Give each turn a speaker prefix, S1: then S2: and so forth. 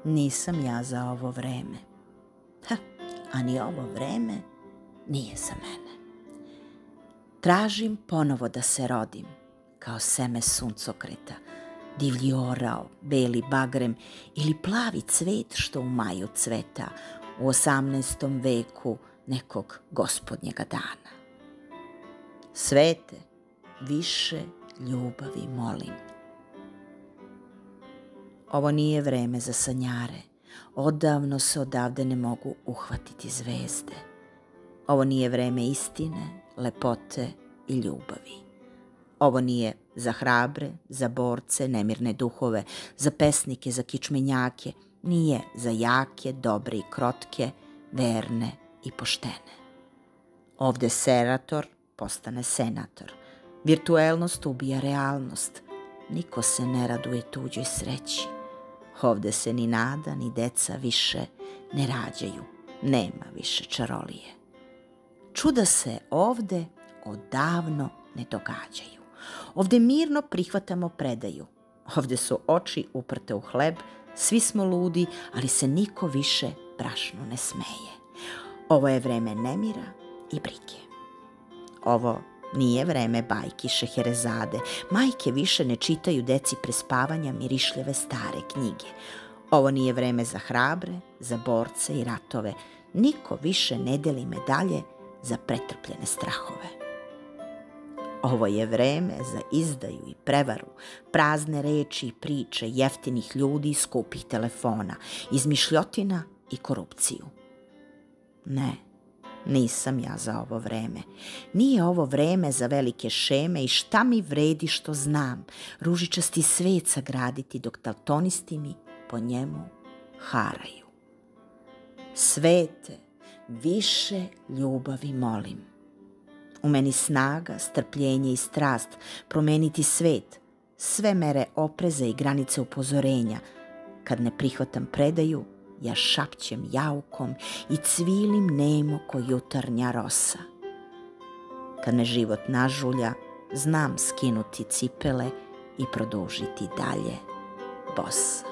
S1: nisam ja za ovo vreme. A ni ovo vreme nije za mene. Tražim ponovo da se rodim, kao seme suncokreta, divlji orao, beli bagrem ili plavi cvet što u maju cveta u 18. veku nekog gospodnjega dana. Svete, više ljubavi molim. Ovo nije vreme za sanjare, odavno se odavde ne mogu uhvatiti zvezde. Ovo nije vreme istine, lepote i ljubavi. Ovo nije za hrabre, za borce, nemirne duhove, za pesnike, za kičmenjake, nije za jake, dobre i krotke, verne i poštene. Ovde serator postane senator. Virtuelnost ubija realnost. Niko se ne raduje tuđoj sreći. Ovde se ni nada, ni deca više ne rađaju. Nema više čarolije. Čuda se ovde odavno ne događaju. Ovde mirno prihvatamo predaju. Ovde su oči uprte u hleb, svi smo ludi, ali se niko više brašnu ne smeje. Ovo je vreme nemira i brige. Ovo nije vreme bajki Šeherezade. Majke više ne čitaju deci pre spavanja mirišljave stare knjige. Ovo nije vreme za hrabre, za borce i ratove. Niko više ne deli medalje za pretrpljene strahove. Ovo je vreme za izdaju i prevaru, prazne reči i priče, jeftinih ljudi i skupih telefona, izmišljotina i korupciju. Ne, nisam ja za ovo vreme. Nije ovo vreme za velike šeme i šta mi vredi što znam, ružičasti svet sagraditi dok daltonisti mi po njemu haraju. Svete, više ljubavi molim. U meni snaga, strpljenje i strast, promeniti svet, sve mere opreza i granice upozorenja. Kad ne prihvatam predaju, ja šapćem jaukom i cvilim nemo ko jutarnja rosa. Kad me život nažulja, znam skinuti cipele i produžiti dalje bosa.